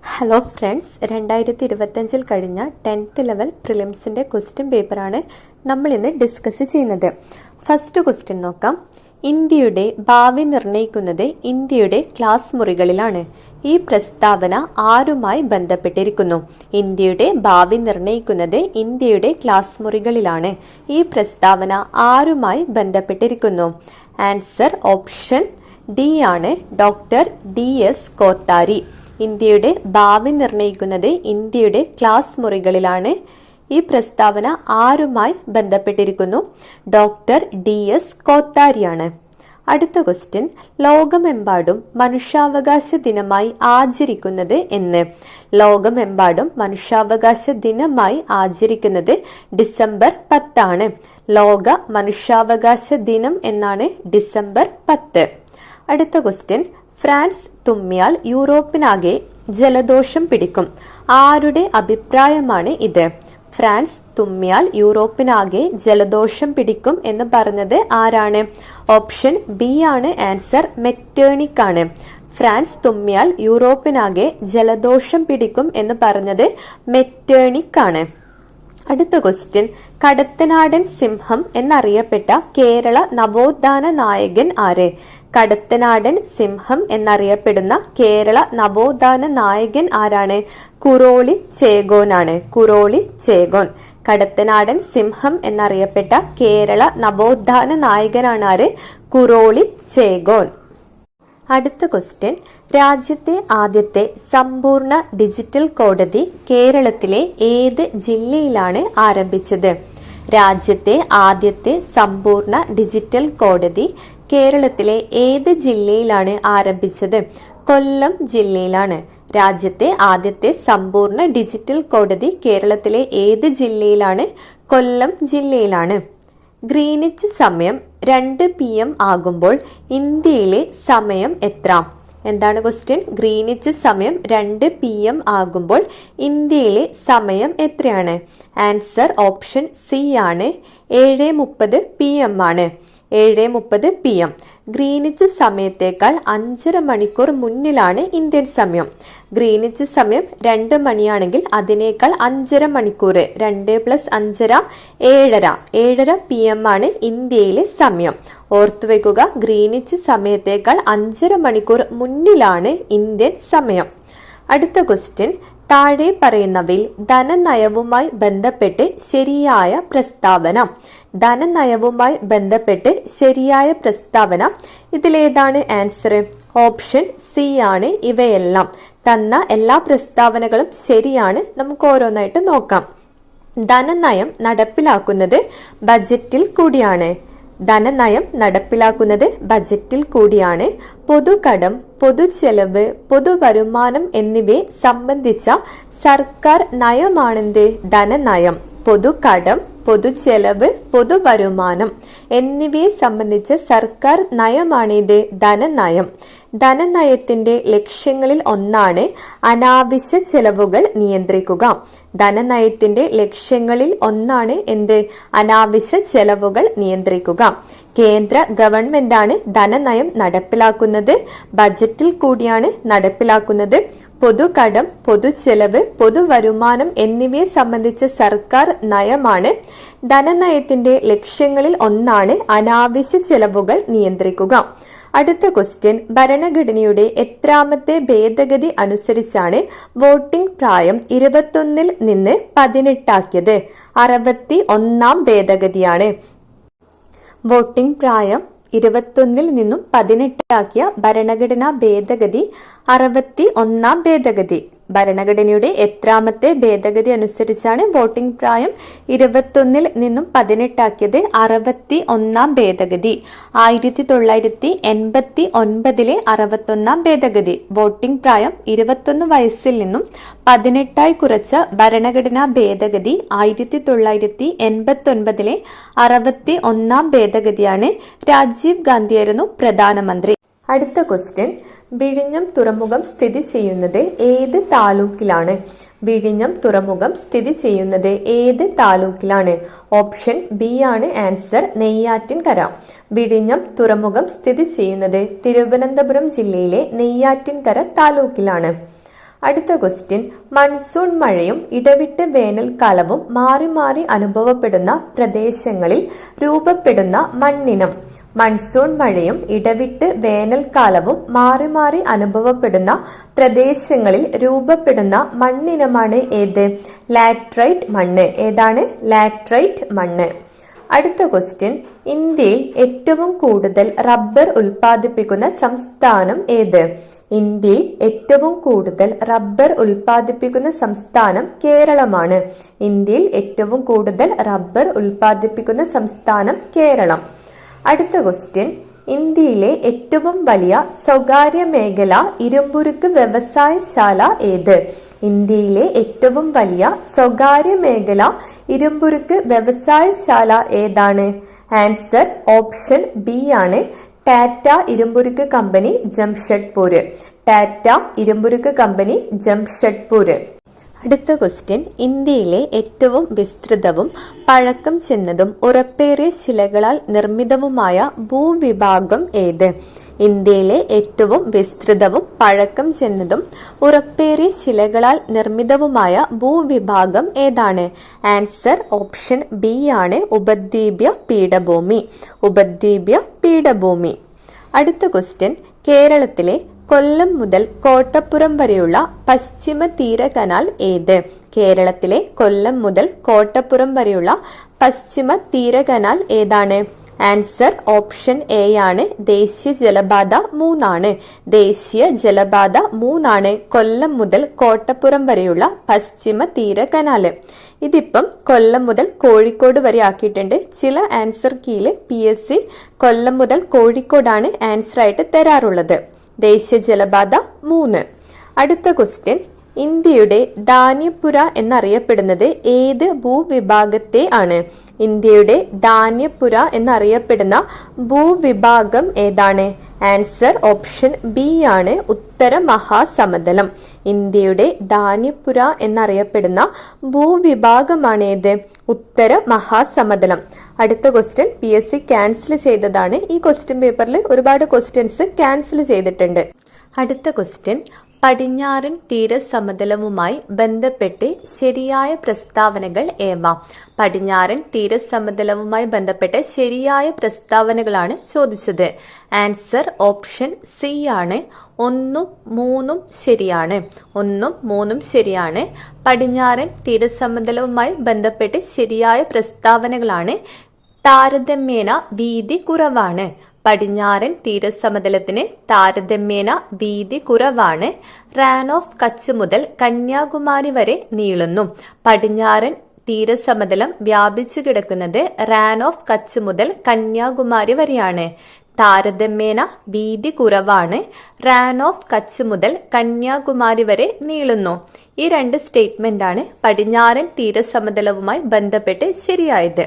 Hello friends, 2025 കഴിഞ്ഞ 10th level പ്രിലിംസിൻ്റെ question പേപ്പറാണ് നമ്മളിന്ന് ഡിസ്കസ് ചെയ്യുന്നത്. ഫസ്റ്റ് ക്വസ്റ്റ്യൻ നോക്കാം. ഇന്ത്യയുടെ ഭാവി നിർണ്ണയിക്കുന്നത് ഇന്ത്യയുടെ ക്ലാസ് മുറികളിലാണ്. ഈ പ്രസ്താവന ആരുമായി ബന്ധപ്പെട്ടിരിക്കുന്നു? ഇന്ത്യയുടെ ഭാവി നിർണ്ണയിക്കുന്നത് ഇന്ത്യയുടെ ക്ലാസ് മുറികളിലാണ്. ഈ പ്രസ്താവന ആരുമായി ബന്ധപ്പെട്ടിരിക്കുന്നു? ആൻസർ ഓപ്ഷൻ ഡി ആണ്, ഡോക്ടർ DS കോത്താരി. ഇന്ത്യയുടെ ഭാവി നിർണ്ണയിക്കുന്നത് ഇന്ത്യയുടെ ക്ലാസ് മുറികളിലാണ്. ഈ പ്രസ്താവന ആരുമായി ബന്ധപ്പെട്ടിരിക്കുന്നു? Doctor DS കോത്താരിയാണ്. അടുത്ത ക്വസ്റ്റ്യൻ, ലോകമെമ്പാടും മനുഷ്യാവകാശ ദിനമായി ആചരിക്കുന്നത് എന്ന്? ലോകമെമ്പാടും മനുഷ്യാവകാശ ദിനമായി ആചരിക്കുന്നത് ഡിസംബർ 10 ആണ്. ലോക മനുഷ്യാവകാശ ദിനം എന്നാണ് ഡിസംബർ 10. അടുത്ത ക്വസ്റ്റ്യൻ, ഫ്രാൻസ് തുമ്മിയാൽ യൂറോപ്പിനാകെ ജലദോഷം പിടിക്കും. ആരുടെ അഭിപ്രായമാണ് ഇത്? ഫ്രാൻസ് തുമ്മിയാൽ യൂറോപ്പിനാകെ ജലദോഷം പിടിക്കും എന്ന് പറഞ്ഞത് ആരാണ്? ഓപ്ഷൻ ബി ആണ് ആൻസർ, മെറ്റേണിക് ആണ്. ഫ്രാൻസ് തുമ്മിയാൽ യൂറോപ്പിനാകെ ജലദോഷം പിടിക്കും എന്ന് പറഞ്ഞത് മെറ്റേണിക് ആണ്. അടുത്ത ക്വസ്റ്റ്യൻ, കടത്തനാടൻ സിംഹം എന്നറിയപ്പെട്ട കേരള നവോത്ഥാന നായകൻ ആര്? കടത്തനാടൻ സിംഹം എന്നറിയപ്പെടുന്ന കേരള നവോത്ഥാന നായകൻ ആരാണ്? കുറോളി ചേകോനാണ്. കുറോളി ചേകോൻ. കടത്തനാടൻ സിംഹം എന്നറിയപ്പെട്ട കേരള നവോത്ഥാന നായകനാണ് ആര്? കുറോളി ചേകോൻ. അടുത്ത ക്വസ്റ്റ്യൻ, രാജ്യത്തെ ആദ്യത്തെ സമ്പൂർണ്ണ ഡിജിറ്റൽ കോടതി കേരളത്തിലെ ഏത് ജില്ലയിലാണ് ആരംഭിച്ചത്? രാജ്യത്തെ ആദ്യത്തെ സമ്പൂർണ്ണ ഡിജിറ്റൽ കോടതി കേരളത്തിലെ ഏത് ജില്ലയിലാണ് ആരംഭിച്ചത്? കൊല്ലം ജില്ലയിലാണ്. രാജ്യത്തെ ആദ്യത്തെ സമ്പൂർണ്ണ ഡിജിറ്റൽ കോടതി കേരളത്തിലെ ഏത് ജില്ലയിലാണ്? കൊല്ലം ജില്ലയിലാണ്. ഗ്രീനിച്ച് സമയം 2 PM ആകുമ്പോൾ ഇന്ത്യയിലെ സമയം എത്ര? എന്താണ് ക്വസ്റ്റ്യൻ? ഗ്രീനിച്ച് സമയം 2 PM ആകുമ്പോൾ ഇന്ത്യയിലെ സമയം എത്രയാണ്? ആൻസർ ഓപ്ഷൻ സി ആണ്, 7:30 PM ആണ്. 7:30 PM. ഗ്രീനിച്ച് സമയത്തേക്കാൾ 5.5 മണിക്കൂർ മുന്നിലാണ് ഇന്ത്യൻ സമയം. ഗ്രീനിച്ച് സമയം 2 മണിയാണെങ്കിൽ അതിനേക്കാൾ 5.5 മണിക്കൂർ, 2 + 5.5 7:30. 7:30 PM ആണ് ഇന്ത്യയിലെ സമയം. ഓർത്തുവെക്കുക, ഗ്രീനിച്ച് സമയത്തേക്കാൾ 5.5 മണിക്കൂർ മുന്നിലാണ് ഇന്ത്യൻ സമയം. അടുത്ത ക്വസ്റ്റ്യൻ, താഴെ പറയുന്നവയിൽ ധനനയവുമായി ബന്ധപ്പെട്ട് ശരിയായ പ്രസ്താവന? ധനനയവുമായി ബന്ധപ്പെട്ട് ശരിയായ പ്രസ്താവന ഇതിലേതാണ് ആൻസർ? ഓപ്ഷൻ സി ആണ്. ഇവയെല്ലാം തന്ന എല്ലാ പ്രസ്താവനകളും ശരിയാണ്. നമുക്ക് ഓരോന്നായിട്ട് നോക്കാം. ധനനയം നടപ്പിലാക്കുന്നത് ബജറ്റിൽ കൂടിയാണ്. ധനനയം നടപ്പിലാക്കുന്നത് ബജറ്റിൽ കൂടിയാണ്. പൊതുകടം, പൊതുചെലവ്, പൊതുവരുമാനം എന്നിവയെ സംബന്ധിച്ച സർക്കാർ നയമാണെന്ത്? ധനനയം. പൊതുകടം, പൊതുചെലവ്, പൊതുവരുമാനം എന്നിവയെ സംബന്ധിച്ച സർക്കാർ നയമാണിത് ധനനയം. ധനനയത്തിന്റെ ലക്ഷ്യങ്ങളിൽ ഒന്നാണ് അനാവശ്യ ചെലവുകൾ നിയന്ത്രിക്കുക. ധനനയത്തിന്റെ ലക്ഷ്യങ്ങളിൽ ഒന്നാണ് എന്ത്? അനാവശ്യ ചെലവുകൾ നിയന്ത്രിക്കുക. കേന്ദ്ര ഗവൺമെന്റാണ് ധനനയം നടപ്പിലാക്കുന്നത്. ബജറ്റിൽ കൂടിയാണ് നടപ്പിലാക്കുന്നത്. പൊതുകടം, പൊതുചെലവ്, പൊതുവരുമാനം എന്നിവയെ സംബന്ധിച്ച സർക്കാർ നയമാണ്. ധനനയത്തിന്റെ ലക്ഷ്യങ്ങളിൽ ഒന്നാണ് അനാവശ്യ ചെലവുകൾ നിയന്ത്രിക്കുക. അടുത്ത ക്വസ്റ്റ്യൻ, ഭരണഘടനയുടെ എത്രാമത്തെ ഭേദഗതി അനുസരിച്ചാണ് വോട്ടിംഗ് പ്രായം 21 നിന്ന് 18 ആക്കിയത്? 61-ാം ഭേദഗതിയാണ്. വോട്ടിംഗ് പ്രായം 21 നിന്നും 18 ആക്കിയ ഭരണഘടനാ ഭേദഗതി 61-ാം ഭേദഗതി. ഭരണഘടനയുടെ എത്രാമത്തെ ഭേദഗതി അനുസരിച്ചാണ് വോട്ടിംഗ് പ്രായം 21 നിന്നും 18 ആക്കിയത്? 61-ാം ഭേദഗതി. 1989-ലെ 61-ാം ഭേദഗതി വോട്ടിംഗ് പ്രായം 21 വയസ്സിൽ നിന്നും 18 കുറച്ച ഭരണഘടനാ ഭേദഗതി 1989-ലെ 61-ാം ഭേദഗതിയാണ്. രാജീവ് ഗാന്ധിയായിരുന്നു പ്രധാനമന്ത്രി. അടുത്ത ക്വസ്റ്റ്യൻ, വിഴിഞ്ഞം തുറമുഖം സ്ഥിതി ചെയ്യുന്നത് ഏത് താലൂക്കിലാണ്? വിഴിഞ്ഞം തുറമുഖം സ്ഥിതി ചെയ്യുന്നത് ഏത് താലൂക്കിലാണ്? ഓപ്ഷൻ ബി ആണ് ആൻസർ, നെയ്യാറ്റിൻകര. വിഴിഞ്ഞം തുറമുഖം സ്ഥിതി ചെയ്യുന്നത് തിരുവനന്തപുരം ജില്ലയിലെ നെയ്യാറ്റിൻകര താലൂക്കിലാണ്. അടുത്ത ക്വസ്റ്റ്യൻ, മൺസൂൺ മഴയും ഇടവിട്ട് വേനൽക്കാലവും മാറി മാറി അനുഭവപ്പെടുന്ന പ്രദേശങ്ങളിൽ രൂപപ്പെടുന്ന മണ്ണിനം. മൺസൂൺ മഴയും ഇടവിട്ട് വേനൽക്കാലവും മാറി മാറി അനുഭവപ്പെടുന്ന പ്രദേശങ്ങളിൽ രൂപപ്പെടുന്ന മണ്ണിനമാണ് ഏത്? ലാറ്ററൈറ്റ് മണ്ണ്. ഏതാണ്? ലാറ്ററൈറ്റ് മണ്ണ്. അടുത്ത ക്വസ്റ്റ്യൻ, ഇന്ത്യയിൽ ഏറ്റവും കൂടുതൽ റബ്ബർ ഉൽപ്പാദിപ്പിക്കുന്ന സംസ്ഥാനം ഏത്? ഇന്ത്യയിൽ ഏറ്റവും കൂടുതൽ റബ്ബർ ഉൽപ്പാദിപ്പിക്കുന്ന സംസ്ഥാനം കേരളമാണ്. ഇന്ത്യയിൽ ഏറ്റവും കൂടുതൽ റബ്ബർ ഉൽപ്പാദിപ്പിക്കുന്ന സംസ്ഥാനം കേരളം. അടുത്ത ക്വസ്റ്റ്യൻ, ഇന്ത്യയിലെ ഏറ്റവും വലിയ സ്വകാര്യ മേഖല ഇരുമ്പുരുക്ക് വ്യവസായശാല ഏത്? ഇന്ത്യയിലെ ഏറ്റവും വലിയ സ്വകാര്യ മേഖല ഇരുമ്പുരുക്ക് വ്യവസായശാല ഏതാണ്? ആൻസർ ഓപ്ഷൻ ബി ആണ്. ടാറ്റ ഇരുമ്പുരുക്ക് കമ്പനി, ജംഷഡ്പൂർ. ടാറ്റ ഇരുമ്പുരുക്ക് കമ്പനി, ജംഷഡ്പൂർ. അടുത്ത ക്വസ്റ്റ്യൻ, ഇന്ത്യയിലെ ഏറ്റവും വിസ്തൃതവും പഴക്കം ചെന്നതും ഉറപ്പേറിയ ശിലകളാൽ നിർമ്മിതവുമായ ഭൂവിഭാഗം ഏത്? ഇന്ത്യയിലെ ഏറ്റവും വിസ്തൃതവും പഴക്കം ചെന്നതും ഉറപ്പേറിയ ശിലകളാൽ നിർമ്മിതവുമായ ഭൂവിഭാഗം ഏതാണ്? ആൻസർ ഓപ്ഷൻ ബി ആണ്. ഉപദ്വീപീയ പീഠഭൂമി. ഉപദ്വീപീയ പീഠഭൂമി. അടുത്ത ക്വസ്റ്റ്യൻ, കേരളത്തിലെ കൊല്ലം മുതൽ കോട്ടപ്പുറം വരെയുള്ള പശ്ചിമ തീര കനാൽ ഏത്? കേരളത്തിലെ കൊല്ലം മുതൽ കോട്ടപ്പുറം വരെയുള്ള പശ്ചിമ തീര കനാൽ ഏതാണ്? ആൻസർ ഓപ്ഷൻ എ ആണ്. ദേശീയ ജലപാത 3 ആണ്. ദേശീയ ജലപാത 3 ആണ് കൊല്ലം മുതൽ കോട്ടപ്പുറം വരെയുള്ള പശ്ചിമ തീര കനാല്. ഇതിപ്പം കൊല്ലം മുതൽ കോഴിക്കോട് വരെ ആക്കിയിട്ടുണ്ട്. ചില ആൻസർ കീയില് PSC കൊല്ലം മുതൽ കോഴിക്കോടാണ് ആൻസർ ആയിട്ട് തരാറുള്ളത്. ദേശീയ ജലപാത 3. അടുത്ത ക്വസ്റ്റ്യൻ, ഇന്ത്യയുടെ ധാന്യപ്പുര എന്നറിയപ്പെടുന്നത് ഏത് ഭൂവിഭാഗത്തെ ആണ്? ഇന്ത്യയുടെ ധാന്യപ്പുര എന്നറിയപ്പെടുന്ന ഭൂവിഭാഗം ഏതാണ്? ആൻസർ ഓപ്ഷൻ ബി ആണ്. ഉത്തര മഹാസമതലം. ഇന്ത്യയുടെ ധാന്യപ്പുര എന്നറിയപ്പെടുന്ന ഭൂവിഭാഗമാണ് ഏത്? ഉത്തര മഹാസമതലം. അടുത്ത ക്വസ്റ്റ്യൻ PSC ക്യാൻസൽ ചെയ്തതാണ്. ഈ ക്വസ്റ്റ്യൻ പേപ്പറിൽ ഒരുപാട് ക്വസ്റ്റ്യൻസ് ക്യാൻസൽ ചെയ്തിട്ടുണ്ട്. അടുത്ത ക്വസ്റ്റ്യൻ, പടിഞ്ഞാറൻ തീരസമതലവുമായി ബന്ധപ്പെട്ട് ശരിയായ പ്രസ്താവനകൾ ഏവ? പടിഞ്ഞാറൻ തീരസമതലവുമായി ബന്ധപ്പെട്ട് ശരിയായ പ്രസ്താവനകളാണ് ചോദിച്ചത്. ആൻസർ ഓപ്ഷൻ സി ആണ്. 1ഉം 3ഉം ശരിയാണ്. 1ഉം 3ഉം ശരിയാണ്. പടിഞ്ഞാറൻ തീരസമതലവുമായി ബന്ധപ്പെട്ട് ശരിയായ പ്രസ്താവനകളാണ്: താരതമ്യേന വീതി കുറവാണ്. പടിഞ്ഞാറൻ തീരസമതലത്തിന് താരതമ്യേന വീതി കുറവാണ്. റാൻ ഓഫ് കച്ച് മുതൽ കന്യാകുമാരി വരെ നീളുന്നു. പടിഞ്ഞാറൻ തീരസമതലം വ്യാപിച്ചു കിടക്കുന്നത് റാൻ ഓഫ് കച്ച് മുതൽ കന്യാകുമാരി വരെയാണ്. താരതമ്യേന വീതി കുറവാണ്. റാൻ ഓഫ് കച്ച് മുതൽ കന്യാകുമാരി വരെ നീളുന്നു. ഈ 2 സ്റ്റേറ്റ്മെന്റ് ആണ് പടിഞ്ഞാറൻ തീരസമതലവുമായി ബന്ധപ്പെട്ട് ശരിയായത്.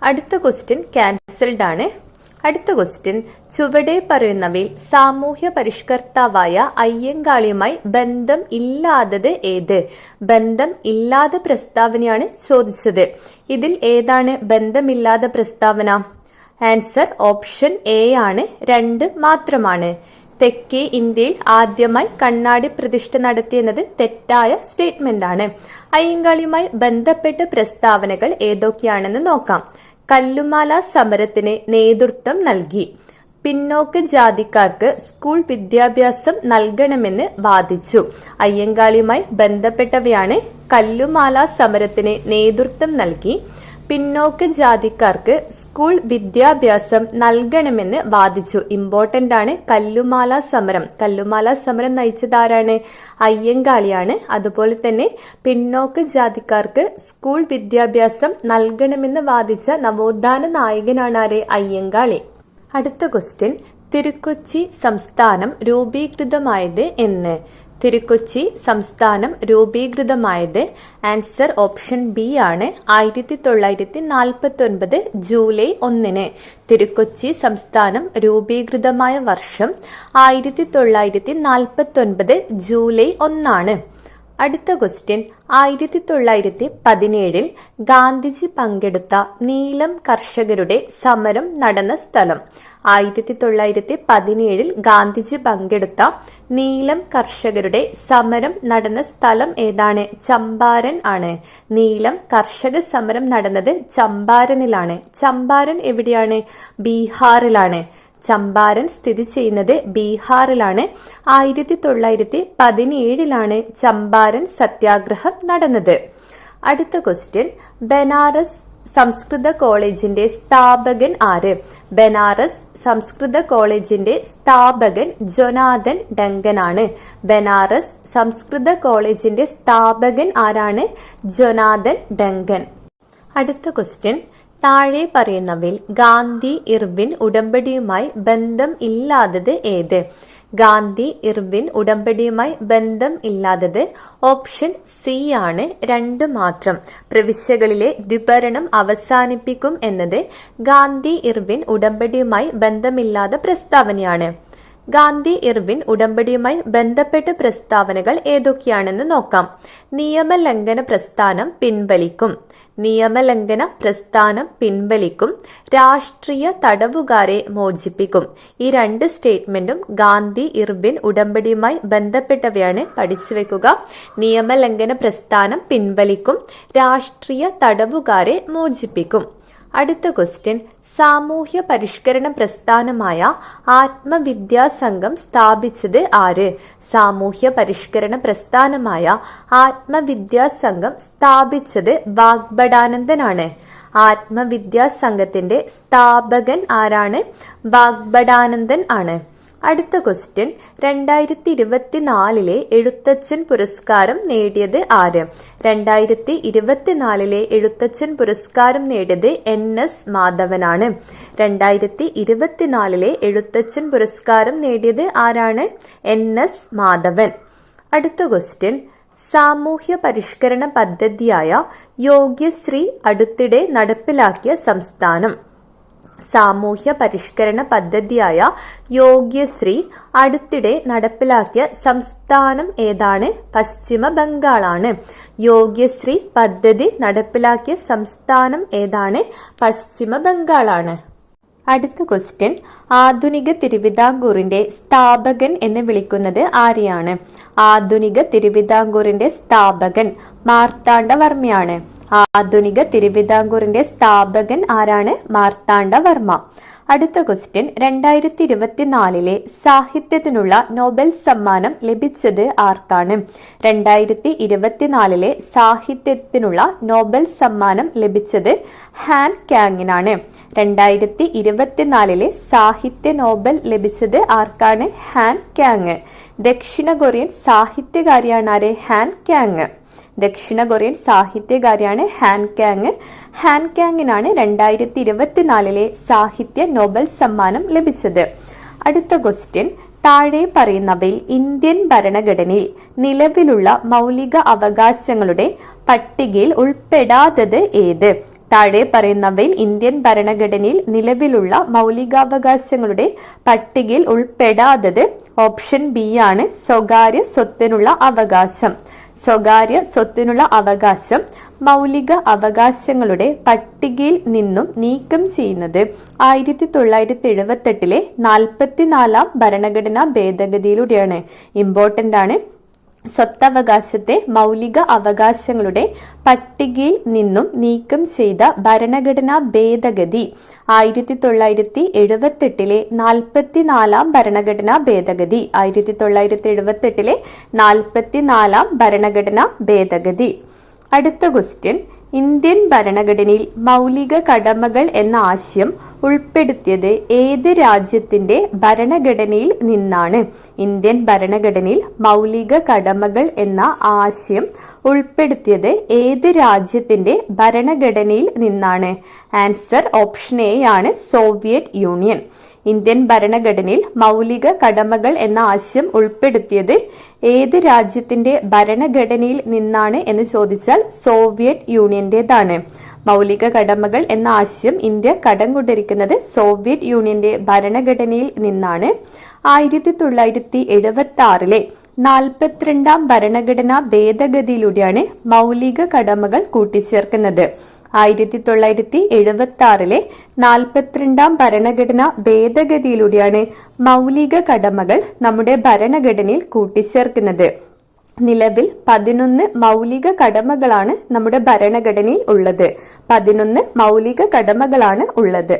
അടുത്ത ക്വസ്റ്റ്യൻ ക്യാൻസൽഡ് ആണ്. അടുത്ത ക്വസ്റ്റ്യൻ, ചുവടെ പറയുന്നവയിൽ സാമൂഹ്യ പരിഷ്കർത്താവായ അയ്യങ്കാളിയുമായി ബന്ധം ഇല്ലാത്തത് ഏത്? ബന്ധം ഇല്ലാത്ത പ്രസ്താവനയാണ് ചോദിച്ചത്. ഇതിൽ ഏതാണ് ബന്ധമില്ലാത്ത പ്രസ്താവന? ആൻസർ ഓപ്ഷൻ എ ആണ്. 2 മാത്രമാണ്. തെക്കേ ഇന്ത്യയിൽ ആദ്യമായി കണ്ണാടി പ്രതിഷ്ഠ നടത്തിയെന്നത് തെറ്റായ സ്റ്റേറ്റ്മെന്റ് ആണ്. അയ്യങ്കാളിയുമായി ബന്ധപ്പെട്ട പ്രസ്താവനകൾ ഏതൊക്കെയാണെന്ന് നോക്കാം. കല്ലുമാല സമരത്തിന് നേതൃത്വം നൽകി. പിന്നോക്ക ജാതിക്കാർക്ക് സ്കൂൾ വിദ്യാഭ്യാസം നൽകണമെന്ന് വാദിച്ചു. അയ്യങ്കാളിയുമായി ബന്ധപ്പെട്ടവയാണ്. കല്ലുമാല സമരത്തിന് നേതൃത്വം നൽകി. പിന്നോക്ക ജാതിക്കാർക്ക് സ്കൂൾ വിദ്യാഭ്യാസം നൽകണമെന്ന് വാദിച്ചു. ഇമ്പോർട്ടന്റ് ആണ് കല്ലുമാല സമരം. കല്ലുമാല സമരം നയിച്ചതാരാണ്? അയ്യങ്കാളിയാണ്. അതുപോലെ തന്നെ പിന്നോക്ക ജാതിക്കാർക്ക് സ്കൂൾ വിദ്യാഭ്യാസം നൽകണമെന്ന് വാദിച്ച നവോത്ഥാന നായകനാണ് ആര്? അയ്യങ്കാളി. അടുത്ത ക്വസ്റ്റ്യൻ, തിരുക്കൊച്ചി സംസ്ഥാനം രൂപീകൃതമായത് എന്ന്? തിരുക്കൊച്ചി സംസ്ഥാനം രൂപീകൃതമായത് ആൻസർ ഓപ്ഷൻ ബി ആണ്. 1949 ജൂലൈ 1. തിരുക്കൊച്ചി സംസ്ഥാനം രൂപീകൃതമായ വർഷം 1949 ജൂലൈ 1. അടുത്ത ക്വസ്റ്റ്യൻ, 1917 ഗാന്ധിജി പങ്കെടുത്ത നീലം കർഷകരുടെ സമരം നടന്ന സ്ഥലം? 1917 ഗാന്ധിജി പങ്കെടുത്ത നീലം കർഷകരുടെ സമരം നടന്ന സ്ഥലം ഏതാണ്? ചമ്പാരൻ ആണ്. നീലം കർഷക സമരം നടന്നത് ചമ്പാരനിലാണ്. ചമ്പാരൻ എവിടെയാണ്? ബീഹാറിലാണ്. ചമ്പാരൻ സ്ഥിതി ചെയ്യുന്നത് ബീഹാറിലാണ്. 1917 ചമ്പാരൻ സത്യാഗ്രഹം നടന്നത്. അടുത്ത ക്വസ്റ്റ്യൻ, ബനാറസ് സംസ്കൃത കോളേജിന്റെ സ്ഥാപകൻ ആര്? ബനാറസ് സംസ്കൃത കോളേജിന്റെ സ്ഥാപകൻ ജൊനാഥൻ ഡങ്കൻ ആണ്. ബനാറസ് സംസ്കൃത കോളേജിന്റെ സ്ഥാപകൻ ആരാണ്? Jonathan Duncan. അടുത്ത ക്വസ്റ്റ്യൻ, താഴെ പറയുന്നവയിൽ ഗാന്ധി ഇർവിൻ ഉടമ്പടിയുമായി ബന്ധം ഇല്ലാത്തത് ഏത്? ഗാന്ധി ഇർവിൻ ഉടമ്പടിയുമായി ബന്ധം ഇല്ലാത്തത് ഓപ്ഷൻ സി ആണ്, 2 മാത്രം. പ്രവിശ്യകളിലെ ദ്വിഭരണം അവസാനിപ്പിക്കും എന്നത് ഗാന്ധി ഇർവിൻ ഉടമ്പടിയുമായി ബന്ധമില്ലാത്ത പ്രസ്താവനയാണ്. ഗാന്ധി ഇർവിൻ ഉടമ്പടിയുമായി ബന്ധപ്പെട്ട പ്രസ്താവനകൾ ഏതൊക്കെയാണെന്ന് നോക്കാം. നിയമലംഘന പ്രസ്ഥാനം പിൻവലിക്കും. നിയമലംഘന പ്രസ്ഥാനം പിൻവലിക്കും. രാഷ്ട്രീയ തടവുകാരെ മോചിപ്പിക്കും. ഈ 2 സ്റ്റേറ്റ്മെന്റും ഗാന്ധി ഇർവിൻ ഉടമ്പടിയുമായി ബന്ധപ്പെട്ടവയാണ്. പഠിച്ചു വെക്കുക. നിയമലംഘന പ്രസ്ഥാനം പിൻവലിക്കും. രാഷ്ട്രീയ തടവുകാരെ മോചിപ്പിക്കും. അടുത്ത ക്വസ്റ്റ്യൻ, സാമൂഹ്യ പരിഷ്കരണ പ്രസ്ഥാനമായ ആത്മവിദ്യാസംഘം സ്ഥാപിച്ചത് ആര്? സാമൂഹ്യ പരിഷ്കരണ പ്രസ്ഥാനമായ ആത്മവിദ്യാസംഘം സ്ഥാപിച്ചത് വാഗ്ഭടാനന്ദനാണ്. ആത്മവിദ്യാസംഘത്തിന്റെ സ്ഥാപകൻ ആരാണ്? വാഗ്ഭടാനന്ദൻ ആണ്. അടുത്ത ക്വസ്റ്റ്യൻ, 2024 എഴുത്തച്ഛൻ പുരസ്കാരം നേടിയത് ആര്? 2024 എഴുത്തച്ഛൻ പുരസ്കാരം നേടിയത് NS മാധവനാണ്. 2024 എഴുത്തച്ഛൻ പുരസ്കാരം നേടിയത് ആരാണ്? NS മാധവൻ. അടുത്ത ക്വസ്റ്റ്യൻ, സാമൂഹ്യ പരിഷ്കരണ പദ്ധതിയായ യോഗ്യശ്രീ അടുത്തിടെ നടപ്പിലാക്കിയ സംസ്ഥാനം. സാമൂഹ്യ പരിഷ്കരണ പദ്ധതിയായ യോഗ്യശ്രീ അടുത്തിടെ നടപ്പിലാക്കിയ സംസ്ഥാനം ഏതാണ്? പശ്ചിമ ബംഗാളാണ്. യോഗ്യശ്രീ പദ്ധതി നടപ്പിലാക്കിയ സംസ്ഥാനം ഏതാണ്? പശ്ചിമ ബംഗാളാണ്. അടുത്ത ക്വസ്റ്റ്യൻ, ആധുനിക തിരുവിതാംകൂറിന്റെ സ്ഥാപകൻ എന്ന് വിളിക്കുന്നത് ആരെയാണ്? ആധുനിക തിരുവിതാംകൂറിന്റെ സ്ഥാപകൻ മാർത്താണ്ഡവർമ്മയാണ്. ആധുനിക തിരുവിതാംകൂറിന്റെ സ്ഥാപകൻ ആരാണ്? മാർത്താണ്ഡവർമ്മ. അടുത്ത ക്വസ്റ്റ്യൻ, 2024 സാഹിത്യത്തിനുള്ള നോബൽ സമ്മാനം ലഭിച്ചത് ആർക്കാണ്? 2024 സാഹിത്യത്തിനുള്ള നോബൽ സമ്മാനം ലഭിച്ചത് ഹാൻ കാങ്ങിനാണ്. 2024 സാഹിത്യ നോബൽ ലഭിച്ചത് ആർക്കാണ്? Han Kang. ദക്ഷിണ കൊറിയൻ സാഹിത്യകാരിയാണ് ആര്? Han Kang. ദക്ഷിണ കൊറിയൻ സാഹിത്യകാരിയാണ് ഹാൻ കാങ്. ഹാൻ കാങ്ങിനാണ് 2024 സാഹിത്യ നോബൽ സമ്മാനം ലഭിച്ചത്. അടുത്ത ക്വസ്റ്റ്യൻ, താഴെ പറയുന്നവയിൽ ഇന്ത്യൻ ഭരണഘടനയിൽ നിലവിലുള്ള മൗലിക അവകാശങ്ങളുടെ പട്ടികയിൽ ഉൾപ്പെടാത്തത് ഏത്? താഴെ പറയുന്നവയിൽ ഇന്ത്യൻ ഭരണഘടനയിൽ നിലവിലുള്ള മൗലികാവകാശങ്ങളുടെ പട്ടികയിൽ ഉൾപ്പെടാത്തത് ഓപ്ഷൻ ബി ആണ്, സ്വകാര്യ സ്വത്തിനുള്ള അവകാശം. സ്വകാര്യ സ്വത്തിനുള്ള അവകാശം മൗലിക അവകാശങ്ങളുടെ പട്ടികയിൽ നിന്നും നീക്കം ചെയ്യുന്നത് 1978 44 ഭരണഘടനാ ഭേദഗതിയിലൂടെയാണ്. ഇമ്പോർട്ടന്റ് ആണ്. സ്വത്തവകാശത്തെ മൗലിക അവകാശങ്ങളുടെ പട്ടികയിൽ നിന്നും നീക്കം ചെയ്ത ഭരണഘടനാ ഭേദഗതി 1978 44 ഭരണഘടനാ ഭേദഗതി. 1978 44 ഭരണഘടനാ ഭേദഗതി. അടുത്ത ക്വസ്റ്റ്യൻ, ഇന്ത്യൻ ഭരണഘടനയിൽ മൗലിക കടമകൾ എന്ന ആശയം ഉൾപ്പെടുത്തിയത് ഏത് രാജ്യത്തിന്റെ ഭരണഘടനയിൽ നിന്നാണ്? ഇന്ത്യൻ ഭരണഘടനയിൽ മൗലിക കടമകൾ എന്ന ആശയം ഉൾപ്പെടുത്തിയത് ഏത് രാജ്യത്തിന്റെ ഭരണഘടനയിൽ നിന്നാണ്? ആൻസർ ഓപ്ഷൻ എ ആണ്, സോവിയറ്റ് യൂണിയൻ. ഇന്ത്യൻ ഭരണഘടനയിൽ മൗലിക കടമകൾ എന്ന ആശയം ഉൾപ്പെടുത്തിയത് ഏത് രാജ്യത്തിന്റെ ഭരണഘടനയിൽ നിന്നാണ് എന്ന് ചോദിച്ചാൽ സോവിയറ്റ് യൂണിയന്റേതാണ്. മൗലിക കടമകൾ എന്ന ആശയം ഇന്ത്യ കടം കൊണ്ടിരിക്കുന്നത് സോവിയറ്റ് യൂണിയന്റെ ഭരണഘടനയിൽ നിന്നാണ്. 1976 42ാം ഭരണഘടനാ ഭേദഗതിയിലൂടെയാണ് മൗലിക കടമകൾ കൂട്ടിച്ചേർക്കുന്നത്. 1976 42ാം ഭരണഘടനാ ഭേദഗതിയിലൂടെയാണ് മൗലിക കടമകൾ നമ്മുടെ ഭരണഘടനയിൽ കൂട്ടിച്ചേർക്കുന്നത്. നിലവിൽ 11 മൗലിക കടമകളാണ് നമ്മുടെ ഭരണഘടനയിൽ ഉള്ളത്. 11 മൗലിക കടമകളാണ് ഉള്ളത്.